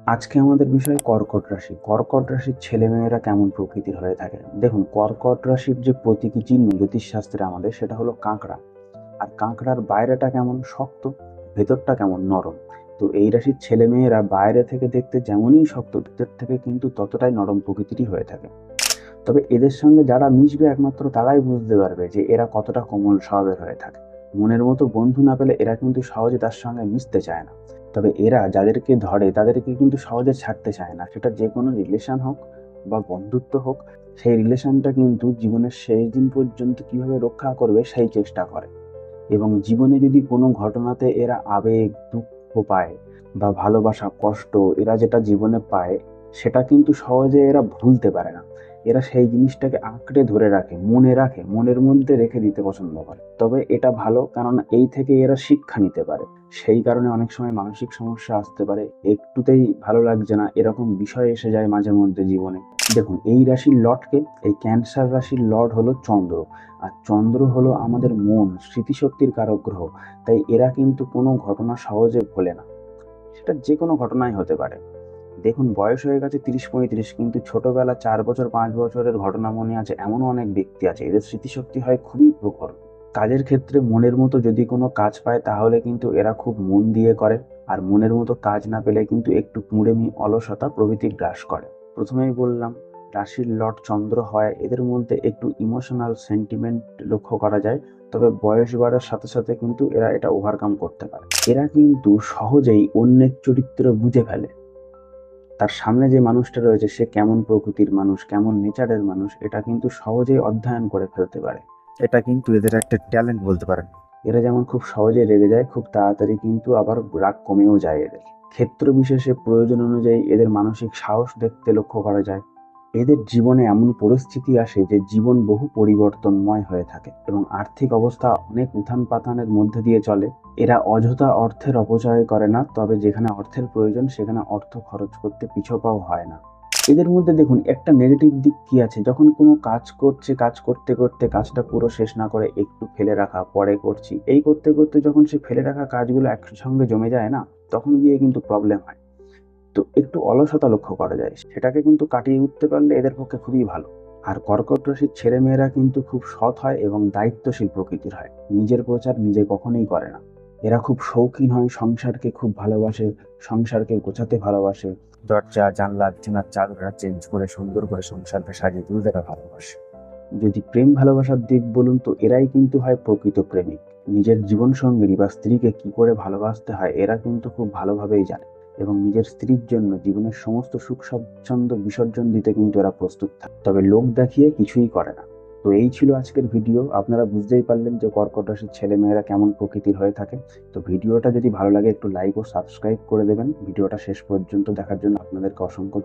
আজকে আমাদের বিষয় কর্কট রাশি। কর্কট রাশির ছেলেমেয়েরা কেমন প্রকৃতির হয়ে থাকে। দেখুন, কর্কট রাশির যে প্রতীকী চিহ্ন জ্যোতিষশাস্ত্রে আমাদের, সেটা হলো কাঁকড়া। আর কাঁকড়ার বাইরেটা কেমন শক্ত, ভেতরটা কেমন নরম। তো এই রাশির ছেলেমেয়েরা বাইরে থেকে দেখতে যেমনই শক্ত, ভেতর থেকে কিন্তু ততটাই নরম প্রকৃতিরই হয়ে থাকে। তবে এদের সঙ্গে যারা মিশবে একমাত্র তারাই বুঝতে পারবে যে এরা কতটা কোমল স্বভাবের হয়ে থাকে। মনের মতো বন্ধু না পেলে এরা কিন্তু সহজে তার সঙ্গে মিশতে চায় না। তবে এরা যাদেরকে ধরে তাদেরকে কিন্তু সহজে ছাড়তে চায় না, সেটা যে কোনো রিলেশন হোক বা বন্ধুত্ব হোক। সেই রিলেশনটা কিন্তু জীবনের শেষ দিন পর্যন্ত কিভাবে রক্ষা করবে সেই চেষ্টা করে। এবং জীবনে যদি কোনো ঘটনাতে এরা আবেগ, দুঃখ পায় বা ভালোবাসা, কষ্ট, এরা যেটা জীবনে পায় সেটা কিন্তু সহজে এরা ভুলতে পারে না। এরা সেই জিনিসটাকে আঁকড়ে ধরে রাখে, মনে রাখে, মনের মধ্যে রেখে দিতে পছন্দ করে। তবে এটা ভালো, কারণ এই থেকে এরা শিক্ষা নিতে পারে। সেই কারণে অনেক সময় মানসিক সমস্যা আসতে পারে, একটুতেই ভালো লাগছে না এরকম বিষয় এসে যায় মাঝে মধ্যে জীবনে। দেখুন, এই রাশির লর্ডকে, এই ক্যান্সার রাশির লর্ড হলো চন্দ্র। আর চন্দ্র হলো আমাদের মন, স্মৃতিশক্তির কারক গ্রহ। তাই এরা কিন্তু কোনো ঘটনা সহজে ভোলে না, সেটা যে কোনো ঘটনাই হতে পারে। দেখুন, বয়স হয়ে গেছে 30-35, কিন্তু ছোটবেলা 4 বছর 5 বছরের ঘটনা মনে আছে এমনও অনেক ব্যক্তি আছে। এদের স্মৃতিশক্তি হয় খুবই প্রখর। কাজের ক্ষেত্রে মনের মতো যদি কোনো কাজ পায় তাহলে কিন্তু এরা খুব মন দিয়ে করে। আর মনের মতো কাজ না পেলে কিন্তু একটু কুঁড়েমি, অলসতা প্রভৃতি গ্রাস করে। প্রথমেই বললাম, রাশির লর্ড চন্দ্র হয়, এদের মধ্যে একটু ইমোশনাল সেন্টিমেন্ট লক্ষ্য করা যায়। তবে বয়স বাড়ার সাথে সাথে কিন্তু এরা এটা ওভারকাম করতে পারে। এরা কিন্তু সহজেই অন্যের চরিত্র বুঝে ফেলে। তার সামনে যে মানুষটা রয়েছে সে কেমন প্রকৃতির মানুষ, কেমন নেচারের মানুষ, এটা কিন্তু সহজেই অধ্যয়ন করে ফেলতে পারে। এটা কিন্তু এদের একটা ট্যালেন্ট বলতে পারেন। এরা যেমন খুব সহজে রেগে যায়, খুব তাড়াতাড়ি কিন্তু আবার রাগ কমেও যায় এদের। ক্ষেত্র বিশেষে প্রয়োজন অনুযায়ী এদের মানসিক সাহস দেখতে লক্ষ্য করা যায়। এদের জীবনে এমন পরিস্থিতি আসে যে জীবন বহু পরিবর্তনময় হয়ে থাকে এবং আর্থিক অবস্থা অনেক উত্থান পাতানের মধ্যে দিয়ে চলে। এরা অযথা অর্থের অপচয় করে না, তবে যেখানে অর্থের প্রয়োজন সেখানে অর্থ খরচ করতে পিছপাও হয় না। এদের মধ্যে দেখুন, একটা নেগেটিভ দিক কি আছে, যখন কোনো কাজ করছে, কাজ করতে করতে কাজটা পুরো শেষ না করে একটু ফেলে রাখা, পরে করছি, এই করতে করতে যখন সে ফেলে রাখা কাজগুলো একসঙ্গে জমে যায় না, তখন গিয়ে কিন্তু প্রবলেম হয়। তো একটু অলসতা লক্ষ্য করা যায়, সেটাকে কিন্তু কাটিয়ে উঠতে পারলে এদের পক্ষে খুবই ভালো। আর কর্কট রাশির ছেলেমেয়েরা কিন্তু খুব সৎ হয় এবং দায়িত্বশীল প্রকৃতির হয়। নিজের প্রচার নিজে কখনোই করে না। এরা খুব শৌখিন হয়, সংসারকে খুব ভালোবাসে, সংসারকে গোছাতে ভালোবাসে। দরজা, জানলা, বিছানার চাদর চেঞ্জ করে সুন্দর করে সংসারকে সাজিয়ে তুলতে এরা ভালোবাসে। যদি প্রেম ভালোবাসার দিক বলুন, তো এরাই কিন্তু হয় প্রকৃত প্রেমিক। নিজের জীবন সঙ্গিনী বা স্ত্রীকে কি করে ভালোবাসতে হয় এরা কিন্তু খুব ভালোভাবেই জানে। এবং নিজের স্ত্রীর জন্য জীবনের সমস্ত সুখ স্বাচ্ছন্দ্য বিসর্জন দিতে কিন্তু এরা প্রস্তুত থাকে, তবে লোক দেখিয়ে কিছুই করে না। তো এই ছিল আজকের ভিডিও। আপনারা বুঝতেই পারলেন যে কর্কট রাশির ছেলেমেয়েরা কেমন প্রকৃতির হয়ে থাকে। তো ভিডিওটা যদি ভালো লাগে একটু লাইক ও সাবস্ক্রাইব করে দেবেন। ভিডিওটা শেষ পর্যন্ত দেখার জন্য আপনাদেরকে অসংখ্য